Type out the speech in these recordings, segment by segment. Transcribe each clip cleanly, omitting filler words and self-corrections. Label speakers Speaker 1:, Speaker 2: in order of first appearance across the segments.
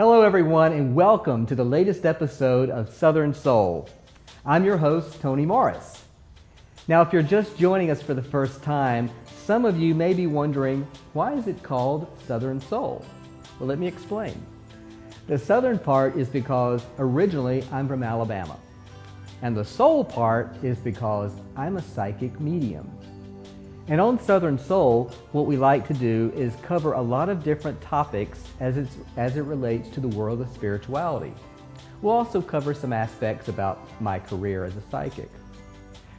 Speaker 1: Hello everyone and welcome to the latest episode of Southern Soul. I'm your host, Tony Morris. Now if you're just joining us for the first time, some of you may be wondering, why is it called Southern Soul? Well, let me explain. The southern part is because originally I'm from Alabama. And the soul part is because I'm a psychic medium. And on Southern Soul, what we like to do is cover a lot of different topics as it relates to the world of spirituality. We'll also cover some aspects about my career as a psychic.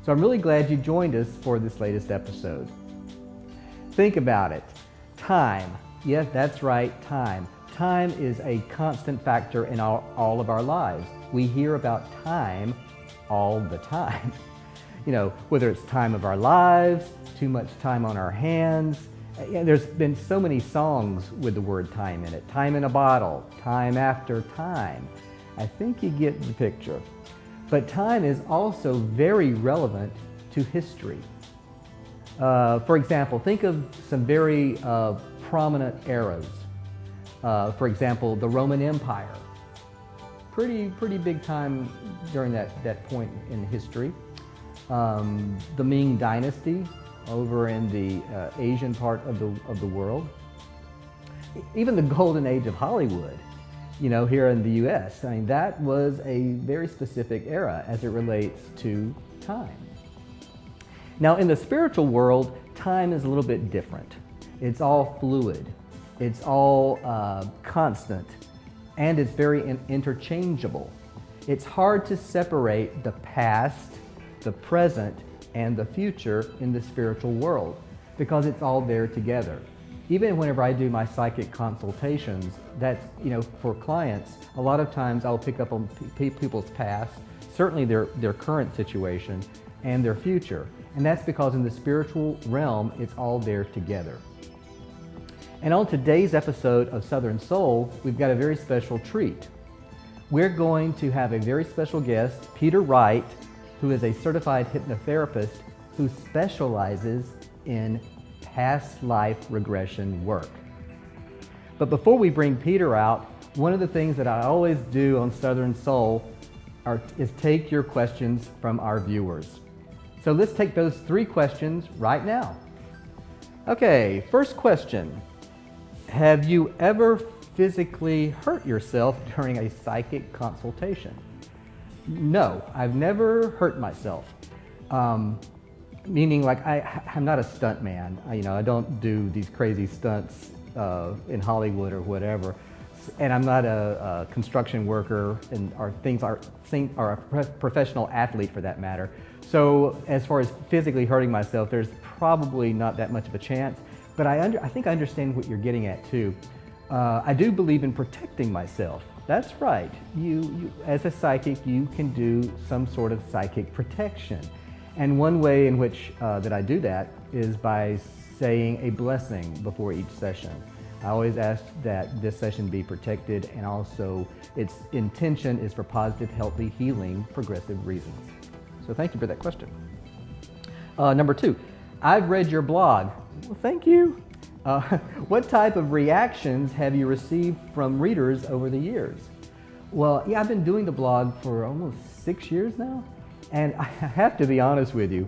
Speaker 1: So I'm really glad you joined us for this latest episode. Think about it. Time. Yes, that's right, time. Time is a constant factor in all of our lives. We hear about time all the time. You know, whether it's time of our lives, too much time on our hands. There's been so many songs with the word time in it. Time in a bottle, time after time. I think you get the picture. But time is also very relevant to history. For example, think of some very prominent eras. For example, the Roman Empire. Pretty big time during that point in history. The Ming Dynasty over in the Asian part of the world. Even the golden age of Hollywood, you know, here in the US. I mean, that was a very specific era as it relates to time. Now, in the spiritual world, time is a little bit different. It's all fluid. It's all constant. And it's very interchangeable. It's hard to separate the past, the present, and the future in the spiritual world because it's all there together. Even whenever I do my psychic consultations, that's, you know, for clients, a lot of times I'll pick up on people's past, certainly their current situation, and their future. And that's because in the spiritual realm, it's all there together. And on today's episode of Southern Soul, we've got a very special treat. We're going to have a very special guest, Peter Wright, who is a certified hypnotherapist who specializes in past life regression work. But before we bring Peter out, one of the things that I always do on Southern Soul is take your questions from our viewers. So let's take those 3 questions right now. Okay, first question. Have you ever physically hurt yourself during a psychic consultation? No, I've never hurt myself. Meaning, like, I'm not a stunt man. I don't do these crazy stunts in Hollywood or whatever. And I'm not a construction worker or a professional athlete for that matter. So as far as physically hurting myself, there's probably not that much of a chance. But I think I understand what you're getting at too. I do believe in protecting myself. That's right. You as a psychic, you can do some sort of psychic protection. And one way in which that I do that is by saying a blessing before each session. I always ask that this session be protected, and also its intention is for positive, healthy, healing, progressive reasons. So thank you for that question. Number 2, I've read your blog. Well, thank you. What type of reactions have you received from readers over the years? Well, yeah, I've been doing the blog for almost 6 years now, and I have to be honest with you.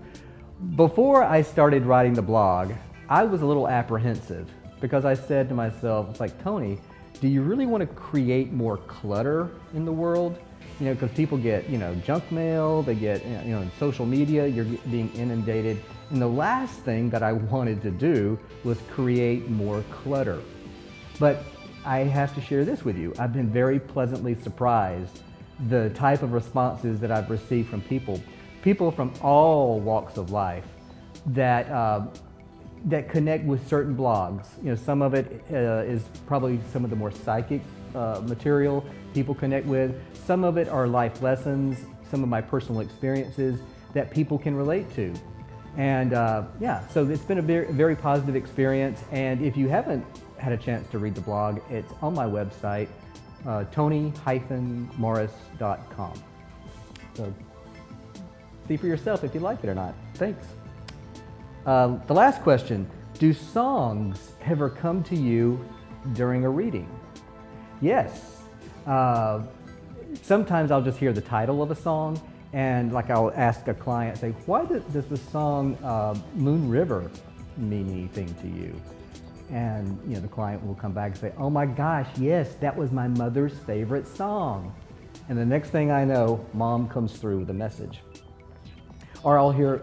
Speaker 1: Before I started writing the blog, I was a little apprehensive because I said to myself, it's like, Tony, do you really want to create more clutter in the world? You know, because people get, junk mail, they get, in social media, you're being inundated. And the last thing that I wanted to do was create more clutter. But I have to share this with you. I've been very pleasantly surprised the type of responses that I've received from people from all walks of life that connect with certain blogs. Some of it is probably some of the more psychic material people connect with. Some of it are life lessons, some of my personal experiences that people can relate to. And so it's been a very positive experience. And if you haven't had a chance to read the blog, it's on my website, tony-morris.com. So see for yourself if you like it or not. Thanks. The last question, do songs ever come to you during a reading? Yes, Sometimes I'll just hear the title of a song, and like I'll ask a client, say, why does the song Moon River mean anything to you? And the client will come back and say, oh my gosh, yes, that was my mother's favorite song. And the next thing I know, mom comes through with a message. Or I'll hear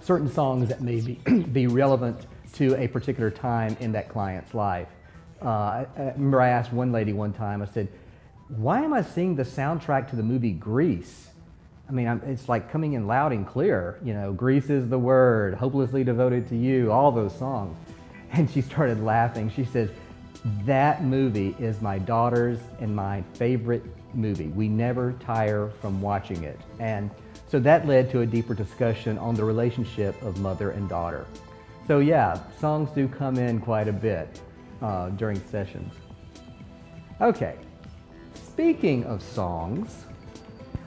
Speaker 1: certain songs that may be relevant to a particular time in that client's life. I remember I asked one lady one time, I said, why am I singing the soundtrack to the movie Grease? I mean, it's like coming in loud and clear. Grease is the word, hopelessly devoted to you, all those songs. And she started laughing. She says, that movie is my daughter's and my favorite movie. We never tire from watching it. And so that led to a deeper discussion on the relationship of mother and daughter. So yeah, songs do come in quite a bit during sessions. Okay, speaking of songs,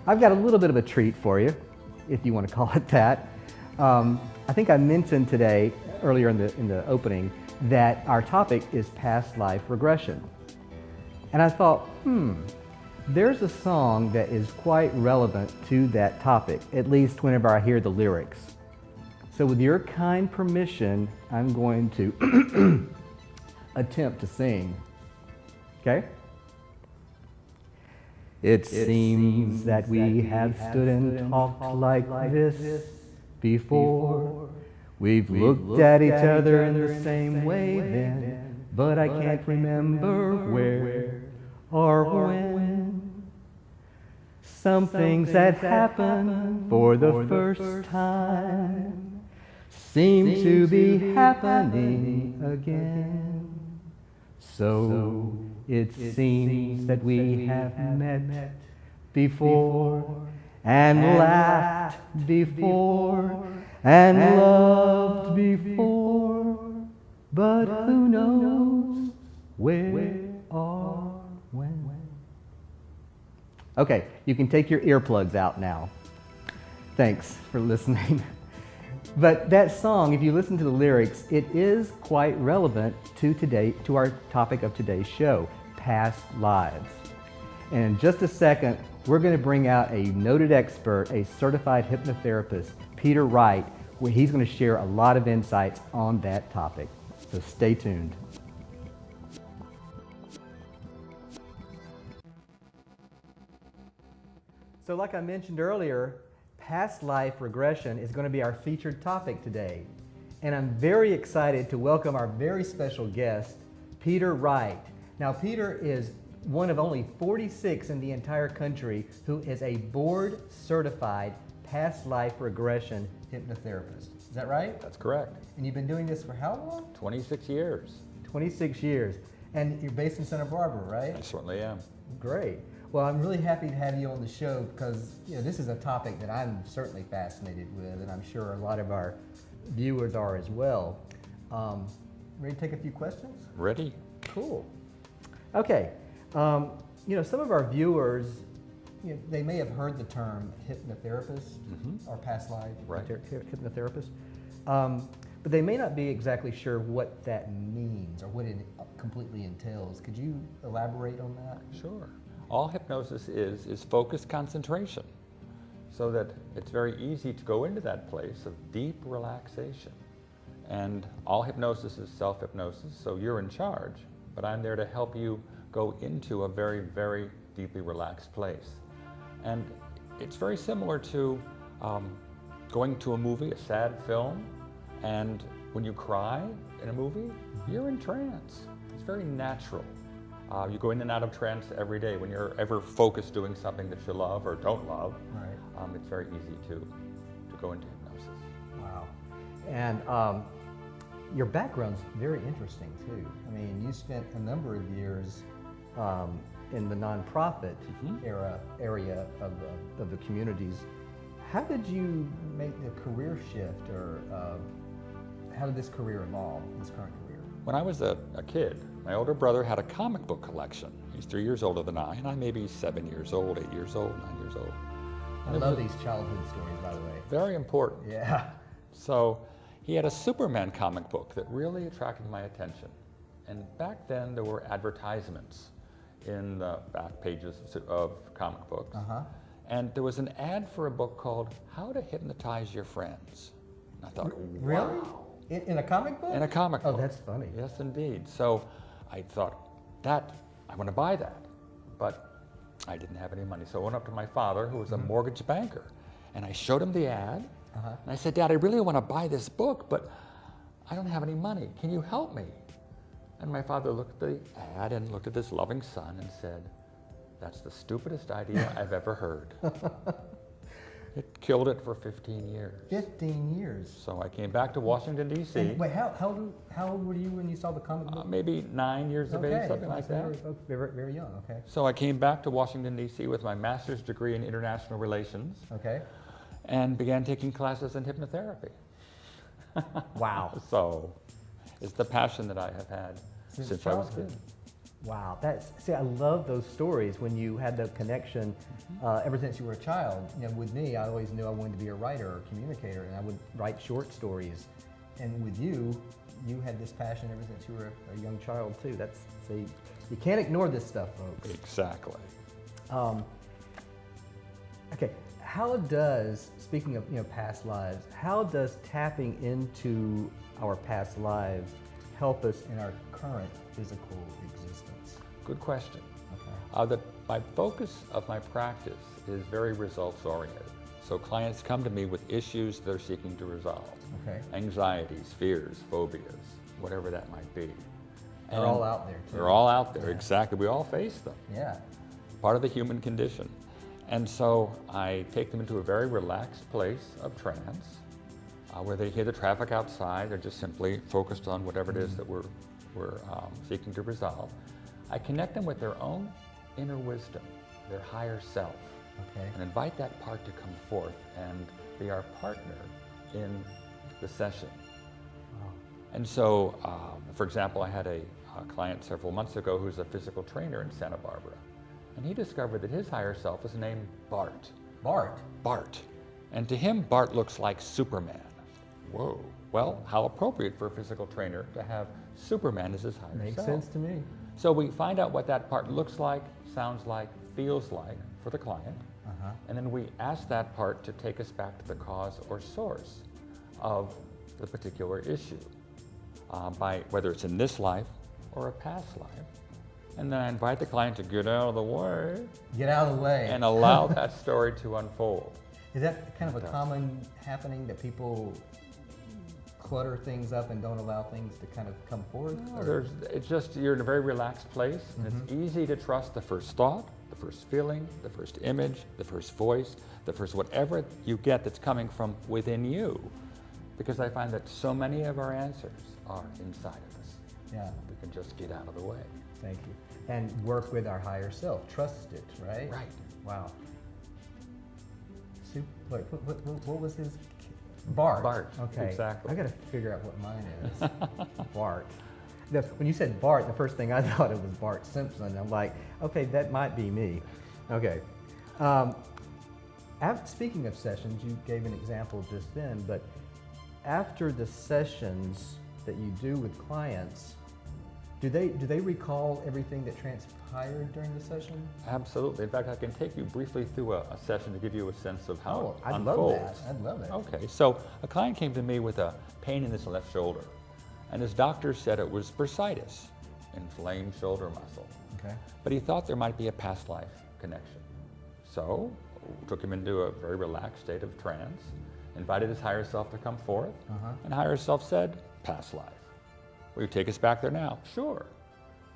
Speaker 1: I've got a little bit of a treat for you, if you want to call it that. I think I mentioned today, earlier in the opening, that our topic is past life regression. And I thought, there's a song that is quite relevant to that topic, at least whenever I hear the lyrics. So with your kind permission, I'm going to attempt to sing. Okay? It seems that we have stood and talked like this before. We've looked at each other in the same way then, but I can't remember where or when. Some things that happen for the first time seem to be happening again. So it seems that we have met before and laughed before and loved before, but who knows where or when. Okay, you can take your earplugs out now. Thanks for listening. But that song, if you listen to the lyrics, it is quite relevant to our topic of today's show, past lives. And in just a second, we're going to bring out a noted expert, a certified hypnotherapist, Peter Wright, where he's going to share a lot of insights on that topic. So stay tuned. So like I mentioned earlier, past life regression is going to be our featured topic today. And I'm very excited to welcome our very special guest, Peter Wright. Now, Peter is one of only 46 in the entire country who is a board-certified past life regression hypnotherapist. Is that right?
Speaker 2: That's correct.
Speaker 1: And you've been doing this for how long?
Speaker 2: 26 years.
Speaker 1: 26 years. And you're based in Santa Barbara, right?
Speaker 2: I certainly am.
Speaker 1: Great. Well, I'm really happy to have you on the show because this is a topic that I'm certainly fascinated with, and I'm sure a lot of our viewers are as well. Ready to take a few questions?
Speaker 2: Ready.
Speaker 1: Cool. Okay. Some of our viewers, they may have heard the term hypnotherapist or past life hypnotherapist, but they may not be exactly sure what that means or what it completely entails. Could you elaborate on that?
Speaker 2: Sure. All hypnosis is focused concentration, so that it's very easy to go into that place of deep relaxation. And all hypnosis is self-hypnosis, so you're in charge, but I'm there to help you go into a very, very deeply relaxed place. And it's very similar to going to a movie, a sad film, and when you cry in a movie, you're in trance. It's very natural. You go in and out of trance every day when you're ever focused doing something that you love or don't love.
Speaker 1: Right.
Speaker 2: It's very easy to go into hypnosis.
Speaker 1: Wow. And your background's very interesting too. I mean, you spent a number of years in the nonprofit area of the communities. How did you make the career shift, or how did this career evolve, this current career?
Speaker 2: When I was a kid, my older brother had a comic book collection. He's 3 years older than I, and I may be 7 years old, 8 years old, 9 years old.
Speaker 1: I love these childhood stories, by the way.
Speaker 2: Very important.
Speaker 1: Yeah.
Speaker 2: So he had a Superman comic book that really attracted my attention. And back then there were advertisements in the back pages of comic books.
Speaker 1: Uh-huh.
Speaker 2: And there was an ad for a book called How to Hypnotize Your Friends. And I thought,
Speaker 1: Really?
Speaker 2: wow.
Speaker 1: In a comic book?
Speaker 2: In a comic book.
Speaker 1: Oh, that's funny.
Speaker 2: Yes, indeed. So I thought, I want to buy that. But I didn't have any money. So I went up to my father, who was a mortgage banker, and I showed him the ad.
Speaker 1: Uh-huh.
Speaker 2: And I said, Dad, I really want to buy this book, but I don't have any money. Can you help me? And my father looked at the ad and looked at his loving son and said, that's the stupidest idea I've ever heard. It killed it for 15 years.
Speaker 1: 15 years.
Speaker 2: So I came back to Washington, D.C.
Speaker 1: And wait, how old were you when you saw the comic book?
Speaker 2: Maybe 9 years of age, something like that.
Speaker 1: Very, very young, okay.
Speaker 2: So I came back to Washington, D.C. with my master's degree in international relations.
Speaker 1: Okay.
Speaker 2: And began taking classes in hypnotherapy.
Speaker 1: Wow.
Speaker 2: So it's the passion that I have had since I was a kid.
Speaker 1: Wow, see, I love those stories when you had the connection ever since you were a child. You know, with me, I always knew I wanted to be a writer or communicator, and I would write short stories. And with you, you had this passion ever since you were a young child too. So you can't ignore this stuff, folks.
Speaker 2: Exactly.
Speaker 1: Okay, how does, speaking of past lives, how does tapping into our past lives help us in our current physical existence?
Speaker 2: Good question.
Speaker 1: Okay.
Speaker 2: My focus of my practice is very results oriented. So clients come to me with issues they're seeking to resolve.
Speaker 1: Okay.
Speaker 2: Anxieties, fears, phobias, whatever that might be.
Speaker 1: They're all out there too.
Speaker 2: They're all out there, exactly. We all face them.
Speaker 1: Yeah.
Speaker 2: Part of the human condition. And so I take them into a very relaxed place of trance where they hear the traffic outside. They're just simply focused on whatever it is that we're seeking to resolve. I connect them with their own inner wisdom, their higher self, and invite that part to come forth and be our partner in the session.
Speaker 1: Wow.
Speaker 2: And so, for example, I had a client several months ago who's a physical trainer in Santa Barbara, and he discovered that his higher self is named Bart.
Speaker 1: Bart?
Speaker 2: Bart. And to him, Bart looks like Superman. Whoa. Well, how appropriate for a physical trainer to have Superman as his higher self.
Speaker 1: Makes sense to me.
Speaker 2: So we find out what that part looks like, sounds like, feels like for the client, and then we ask that part to take us back to the cause or source of the particular issue, by whether it's in this life or a past life. And then I invite the client to get out of the way.
Speaker 1: Get out of the way.
Speaker 2: And allow that story to unfold.
Speaker 1: Is that kind of a common happening that people clutter things up and don't allow things to kind of come forth?
Speaker 2: No, it's just you're in a very relaxed place, and it's easy to trust the first thought, the first feeling, the first image, the first voice, the first whatever you get that's coming from within you. Because I find that so many of our answers are inside of us.
Speaker 1: Yeah.
Speaker 2: We can just get out of the way.
Speaker 1: Thank you. And work with our higher self. Trust it, right?
Speaker 2: Right.
Speaker 1: Wow. Wait, what was his? Bart.
Speaker 2: Bart,
Speaker 1: Okay.
Speaker 2: exactly.
Speaker 1: I got to figure out what mine is. Bart. When you said Bart, the first thing I thought it was Bart Simpson. I'm like, okay, that might be me. Okay. Speaking of sessions, you gave an example just then, but after the sessions that you do with clients, do they recall everything that transpired during the session?
Speaker 2: Absolutely. In fact, I can take you briefly through a session to give you a sense of how it
Speaker 1: I'd
Speaker 2: unfolds.
Speaker 1: I'd love that.
Speaker 2: Okay, so a client came to me with a pain in his left shoulder, and his doctor said it was bursitis, inflamed shoulder muscle.
Speaker 1: Okay.
Speaker 2: But he thought there might be a past life connection. So took him into a very relaxed state of trance, invited his higher self to come forth, and higher self said, past life. Will you take us back there now? Sure.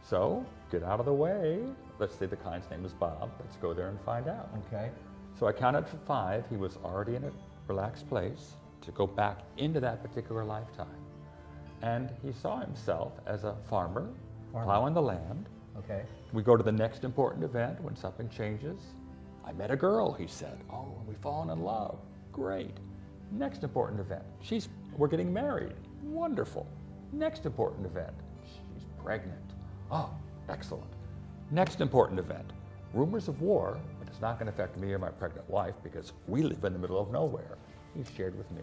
Speaker 2: So get out of the way. Let's say the client's name is Bob. Let's go there and find out.
Speaker 1: Okay.
Speaker 2: So I counted to 5. He was already in a relaxed place to go back into that particular lifetime. And he saw himself as a farmer. Plowing the land.
Speaker 1: Okay. We
Speaker 2: go to the next important event when something changes. I met a girl, he said. Oh, we've fallen in love. Great. Next important event. We're getting married. Wonderful. Next important event. She's pregnant. Oh, excellent. Next important event. Rumors of war, but it's not going to affect me or my pregnant wife because we live in the middle of nowhere. He shared with me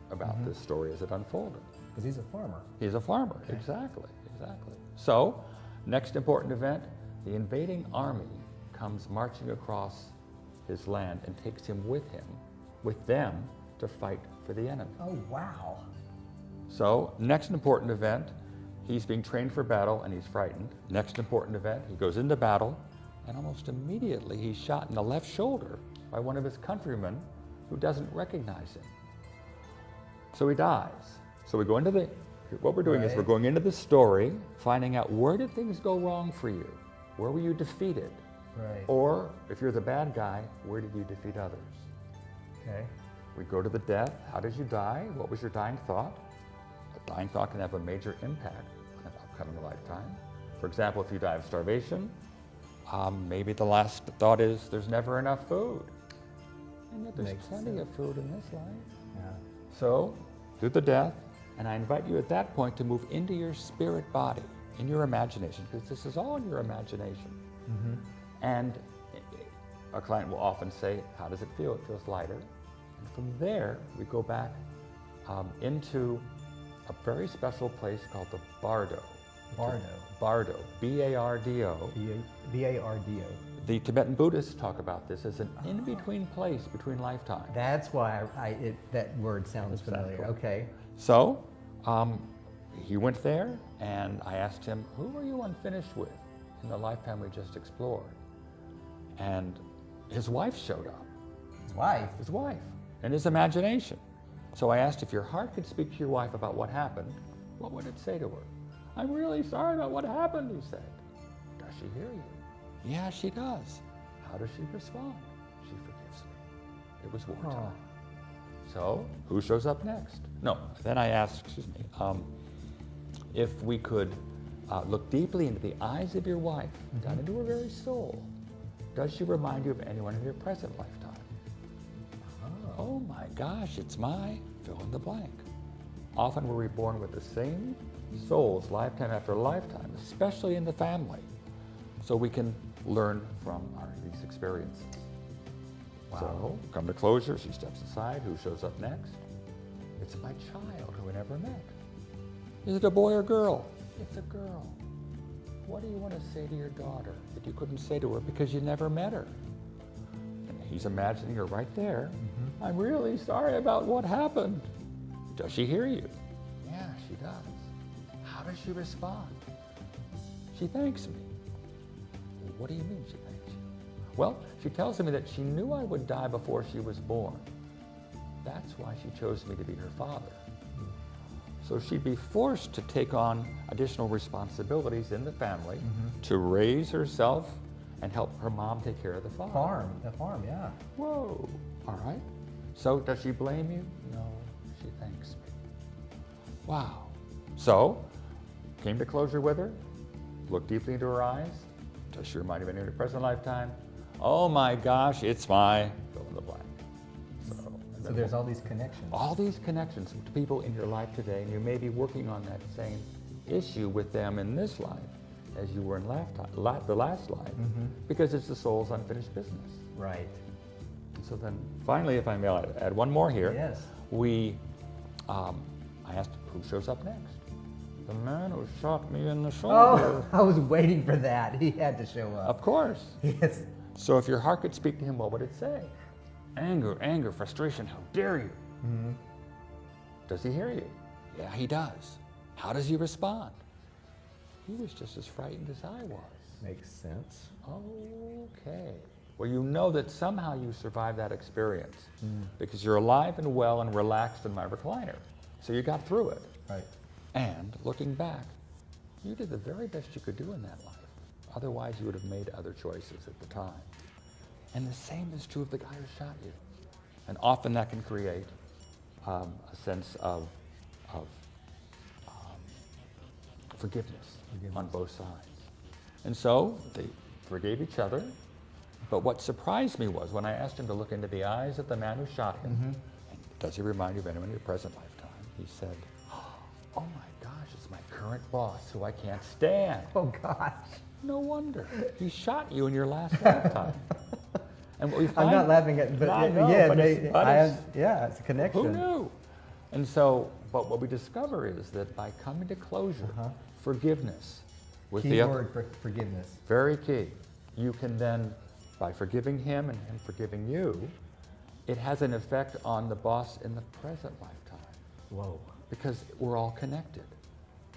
Speaker 2: about this story as it unfolded.
Speaker 1: Because he's a farmer.
Speaker 2: He's a farmer, exactly. So, next important event, the invading army comes marching across his land and takes him with them, to fight for the enemy.
Speaker 1: Oh, wow.
Speaker 2: So, next important event, he's being trained for battle and he's frightened. Next important event, he goes into battle and almost immediately he's shot in the left shoulder by one of his countrymen who doesn't recognize him. So he dies. So we go into what we're doing is we're going into the story, finding out where did things go wrong for you? Where were you defeated?
Speaker 1: Right.
Speaker 2: Or if you're the bad guy, where did you defeat others?
Speaker 1: Okay.
Speaker 2: We go to the death. How did you die? What was your dying thought? A dying thought can have a major impact on an upcoming lifetime. For example, if you die of starvation, maybe the last thought is there's never enough food. And yet there's
Speaker 1: Makes
Speaker 2: plenty
Speaker 1: sense.
Speaker 2: of food in this life.
Speaker 1: Yeah.
Speaker 2: So, do the death, and I invite you at that point to move into your spirit body, in your imagination, because this is all in your imagination.
Speaker 1: Mm-hmm.
Speaker 2: And a client will often say, how does it feel? It feels lighter. And from there, we go back into a very special place called the Bardo. Bardo, B-A-R-D-O.
Speaker 1: B-A-R-D-O.
Speaker 2: The Tibetan Buddhists talk about this as an in-between place between lifetimes.
Speaker 1: That's why that word sounds
Speaker 2: Exactly.
Speaker 1: familiar. Okay.
Speaker 2: So, he went there, and I asked him, who were you unfinished with in the lifetime we just explored? And his wife showed up. His wife, and his imagination. So I asked, if your heart could speak to your wife about what happened, what would it say to her? I'm really sorry about what happened, he said. Does she hear you? Yeah, she does. How does she respond? She forgives me. It was wartime. So, who shows up next? No, then I asked, if we could look deeply into the eyes of your wife, down into her very soul. Does she remind you of anyone in your present lifetime? Oh my gosh, it's my fill in the blank. Often we're reborn with the same souls lifetime after lifetime, especially in the family. So we can learn from these experiences.
Speaker 1: Wow.
Speaker 2: So, come to closure, she steps aside. Who shows up next? It's my child who I never met. Is it a boy or girl? It's a girl. What do you want to say to your daughter that you couldn't say to her because you never met her? And he's imagining her right there. Mm-hmm. I'm really sorry about what happened. Does she hear you? Yeah, she does. How does she respond? She thanks me. What do you mean she thanks you? Well, she tells me that she knew I would die before she was born. That's why she chose me to be her father. So she'd be forced to take on additional responsibilities in the family to raise herself and help her mom take care of the farm.
Speaker 1: The farm, yeah.
Speaker 2: Whoa, all right. So does she blame you? No, she thanks me. Wow. So, came to closure with her, looked deeply into her eyes. Does she remind you of any of your present lifetime? Oh my gosh, it's my fill in the blank.
Speaker 1: So there's all these connections.
Speaker 2: All these connections to people in your life today, and you may be working on that same issue with them in this life as you were in the last life, because it's the soul's unfinished business.
Speaker 1: Right.
Speaker 2: So then, finally, if I may add one more here,
Speaker 1: Yes.
Speaker 2: I asked who shows up next. The man who shot me in the shoulder.
Speaker 1: Oh, I was waiting for that. He had to show up.
Speaker 2: Of course.
Speaker 1: Yes.
Speaker 2: So if your heart could speak to him, what would it say? Anger, frustration, how dare you? Does he hear you? Yeah, he does. How does he respond? He was just as frightened as I was.
Speaker 1: Makes sense.
Speaker 2: Okay. Well, you know that somehow you survived that experience because you're alive and well and relaxed in my recliner. So you got through it.
Speaker 1: Right.
Speaker 2: And looking back, you did the very best you could do in that life. Otherwise, you would have made other choices at the time. And the same is true of the guy who shot you. And often that can create a sense of forgiveness on both sides. And so they forgave each other. But what surprised me was when I asked him to look into the eyes of the man who shot him, does he remind you of anyone in your present lifetime? He said, oh my gosh, it's my current boss who I can't stand.
Speaker 1: Oh gosh.
Speaker 2: No wonder. He shot you in your last lifetime. And what we find,
Speaker 1: I'm not laughing at, but
Speaker 2: I know,
Speaker 1: yeah,
Speaker 2: but
Speaker 1: it's a connection.
Speaker 2: who knew? And so, but what we discover is that by coming to closure, forgiveness with
Speaker 1: Key
Speaker 2: the other.
Speaker 1: word for forgiveness.
Speaker 2: Very key. You can then, by forgiving him and him forgiving you, it has an effect on the boss in the present lifetime.
Speaker 1: Whoa.
Speaker 2: Because we're all connected.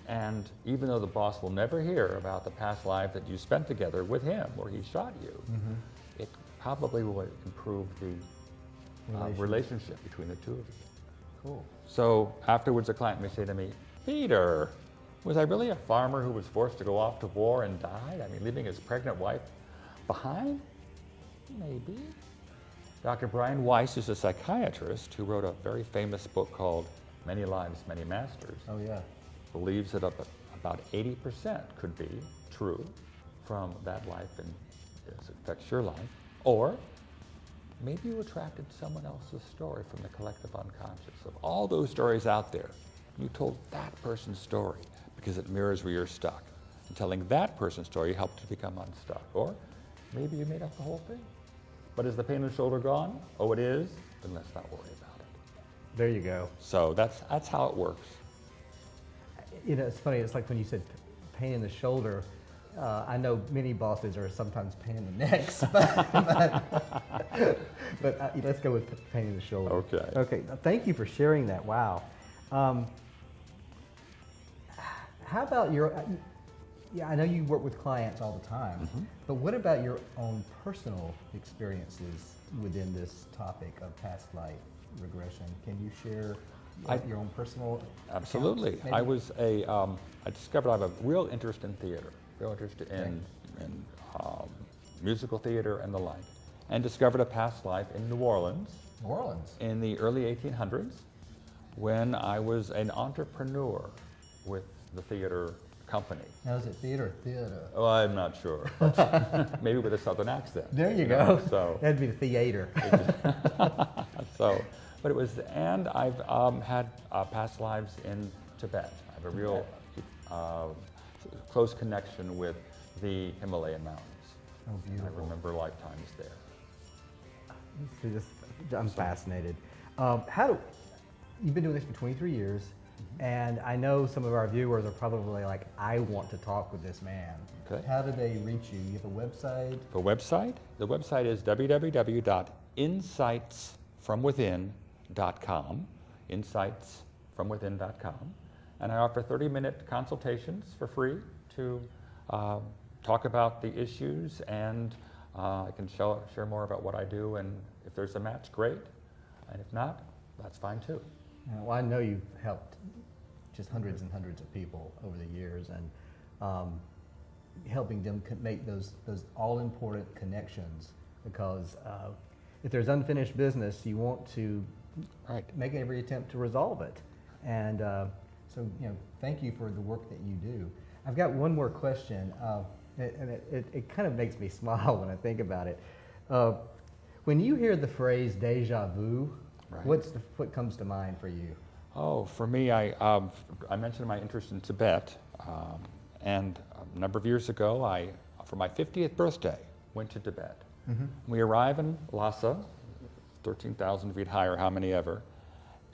Speaker 2: And even though the boss will never hear about the past life that you spent together with him where he shot you, it probably will improve the relationship between the two of you.
Speaker 1: Cool.
Speaker 2: So afterwards, a client may say to me, Peter, was I really a farmer who was forced to go off to war and died? I mean, leaving his pregnant wife behind? Maybe. Dr. Brian Weiss is a psychiatrist who wrote a very famous book called Many Lives, Many Masters.
Speaker 1: Oh, yeah.
Speaker 2: Believes that about 80% could be true from that life and it affects your life. Or maybe you attracted someone else's story from the collective unconscious. Of all those stories out there, you told that person's story because it mirrors where you're stuck. And telling that person's story helped you become unstuck. Or maybe you made up the whole thing. But is the pain in the shoulder gone? Oh, it is? Then let's not worry about it.
Speaker 1: There you go.
Speaker 2: So that's how it works.
Speaker 1: You know, it's funny, it's like when you said pain in the shoulder, I know many bosses are sometimes pain in the necks, but let's go with pain in the shoulder.
Speaker 2: Okay.
Speaker 1: Okay, thank you for sharing that, wow. How about your, I know you work with clients all the time, but what about your own personal experiences within this topic of past life regression? Can you share your own personal
Speaker 2: Absolutely.
Speaker 1: accounts,
Speaker 2: I discovered I have a real interest in theater, real interest in musical theater and the like, and discovered a past life in New Orleans.
Speaker 1: New Orleans?
Speaker 2: In the early 1800s, when I was an entrepreneur with the theater company.
Speaker 1: Now, is it theater?
Speaker 2: Oh, I'm not sure. Maybe with a southern accent.
Speaker 1: There you go.
Speaker 2: So
Speaker 1: that'd be the theater.
Speaker 2: But it was, and I've had past lives in Tibet. I have a real close connection with the Himalayan mountains.
Speaker 1: Oh, beautiful.
Speaker 2: I remember lifetimes there.
Speaker 1: I'm fascinated. You've been doing this for 23 years, and I know some of our viewers are probably like, I want to talk with this man.
Speaker 2: Okay.
Speaker 1: How do they reach you? You have a website?
Speaker 2: The website is www.insightsfromwithin.com, insightsfromwithin.com, and I offer 30-minute consultations for free to talk about the issues, and I can share more about what I do, and if there's a match, great, and if not, that's fine too.
Speaker 1: Well, I know you've helped just hundreds and hundreds of people over the years, and helping them make those all-important connections, because if there's unfinished business, you want to make every attempt to resolve it. And so, thank you for the work that you do. I've got one more question, and it kind of makes me smile when I think about it. When you hear the phrase deja vu, what comes to mind for you?
Speaker 2: Oh, for me, I mentioned my interest in Tibet, and a number of years ago, for my 50th birthday, went to Tibet. We arrive in Lhasa, 13,000 feet higher, how many ever,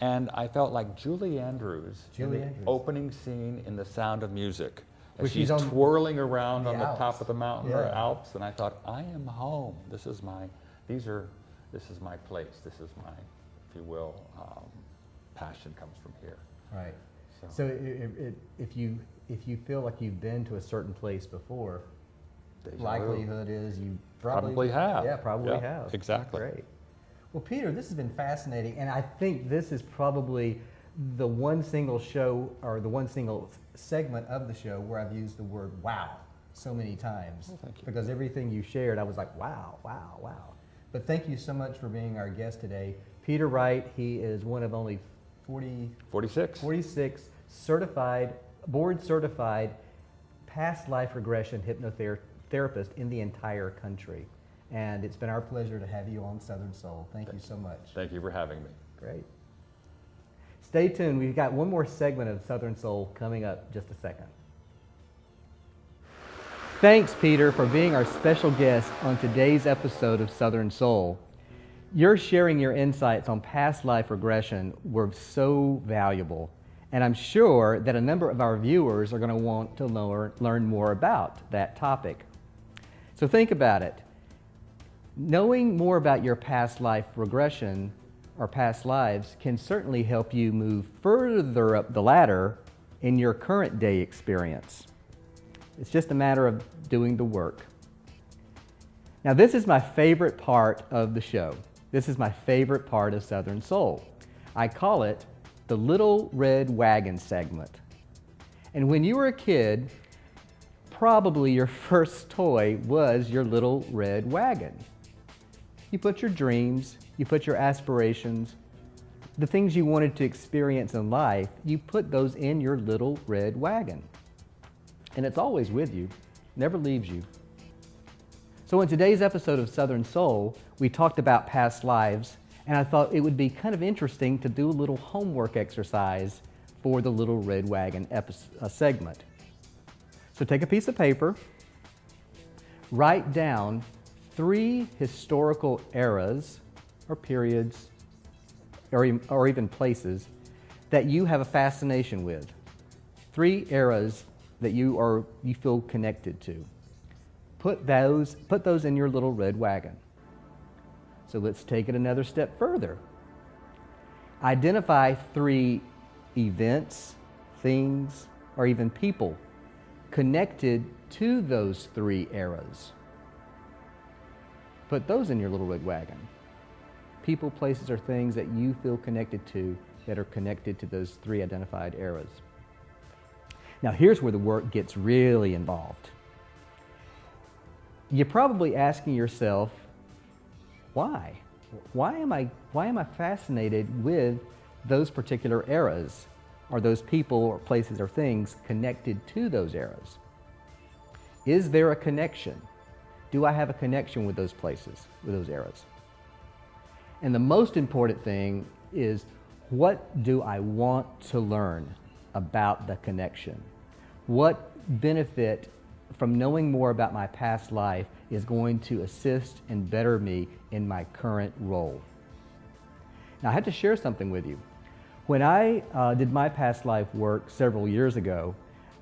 Speaker 2: and I felt like Julie Andrews in the opening scene in The Sound of Music, as she's twirling around on the top of the mountain or Alps, and I thought, I am home. This is my place. This is my, if you will, passion comes from here.
Speaker 1: Right. So if you feel like you've been to a certain place before, likelihood is you probably have. Yeah, probably have.
Speaker 2: Exactly.
Speaker 1: Great. Well, Peter, this has been fascinating, and I think this is probably the one single show or the one single segment of the show where I've used the word "wow" so many times.
Speaker 2: Well, thank you.
Speaker 1: Because everything you shared, I was like, wow, wow, wow. But thank you so much for being our guest today. Peter Wright, he is one of only 46 certified, board certified past life regression hypnotherapists in the entire country. And it's been our pleasure to have you on Southern Soul. Thank you so much.
Speaker 2: Thank you for having me.
Speaker 1: Great. Stay tuned. We've got one more segment of Southern Soul coming up just a second. Thanks, Peter, for being our special guest on today's episode of Southern Soul. Your sharing your insights on past life regression were so valuable, And I'm sure that a number of our viewers are going to want to learn more about that topic. So think about it. Knowing more about your past life regression or past lives can certainly help you move further up the ladder in your current day experience. It's just a matter of doing the work. Now, this is my favorite part of the show. This is my favorite part of Southern Soul. I call it the Little Red Wagon segment. And when you were a kid, probably your first toy was your little red wagon. You put your dreams, you put your aspirations, the things you wanted to experience in life, you put those in your little red wagon. And it's always with you, never leaves you. So in today's episode of Southern Soul, we talked about past lives, and I thought it would be kind of interesting to do a little homework exercise for the Little Red Wagon segment. So take a piece of paper, write down 3 historical eras or periods or even places that you have a fascination with. 3 eras that you feel connected to. Put those in your little red wagon. So let's take it another step further. Identify 3 events, things, or even people connected to those 3 eras. Put those in your little red wagon. People, places, or things that you feel connected to that are connected to those 3 identified eras. Now here's where the work gets really involved. You're probably asking yourself, why? Why am I fascinated with those particular eras, or those people or places or things connected to those eras? Is there a connection? Do I have a connection with those places, with those eras? And the most important thing is, what do I want to learn about the connection? What benefit from knowing more about my past life is going to assist and better me in my current role? Now, I have to share something with you. When I did my past life work several years ago,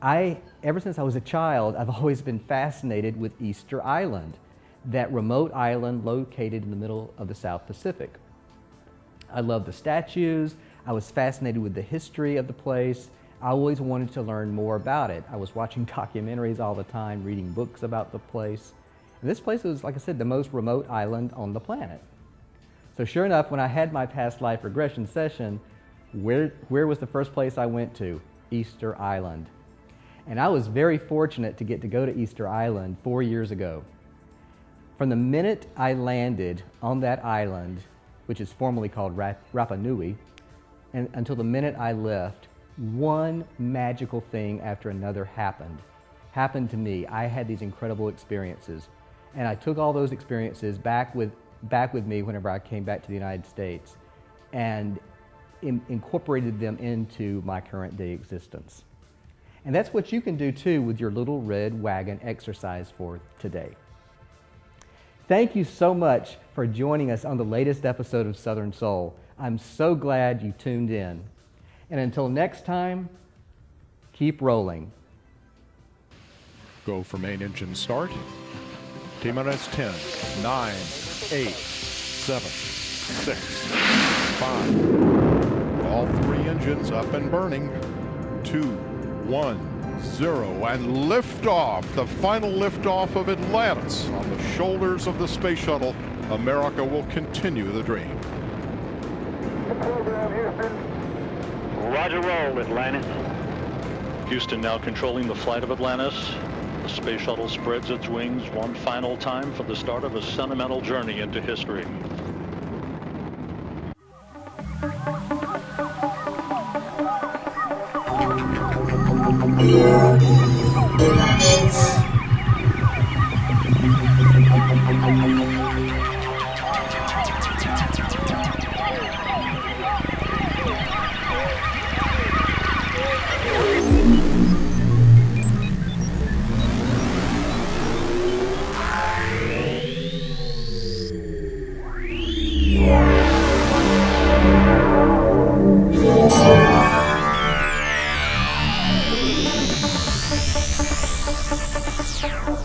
Speaker 1: ever since I was a child, I've always been fascinated with Easter Island, that remote island located in the middle of the South Pacific. I love the statues. I was fascinated with the history of the place. I always wanted to learn more about it. I was watching documentaries all the time, reading books about the place. And this place was, like I said, the most remote island on the planet. So sure enough, when I had my past life regression session, where was the first place I went to? Easter Island. And I was very fortunate to get to go to Easter Island 4 years ago. From the minute I landed on that island, which is formerly called Rapa Nui, and until the minute I left, one magical thing after another happened to me. I had these incredible experiences, and I took all those experiences back with me whenever I came back to the United States, and incorporated them into my current day existence. And that's what you can do too with your little red wagon exercise for today. Thank you so much for joining us on the latest episode of Southern Soul. I'm so glad you tuned in. And until next time, keep rolling.
Speaker 3: Go for main engine start. T-minus 10, 9, 8, 7, 6, 5. All 3 engines up and burning. 2, 1, 0, and liftoff. The final liftoff of Atlantis on the shoulders of the space shuttle. America will continue the dream.
Speaker 4: Program, Houston. Roger, roll, Atlantis.
Speaker 5: Houston now controlling the flight of Atlantis. The space shuttle spreads its wings one final time for the start of a sentimental journey into history.
Speaker 6: Atlantis.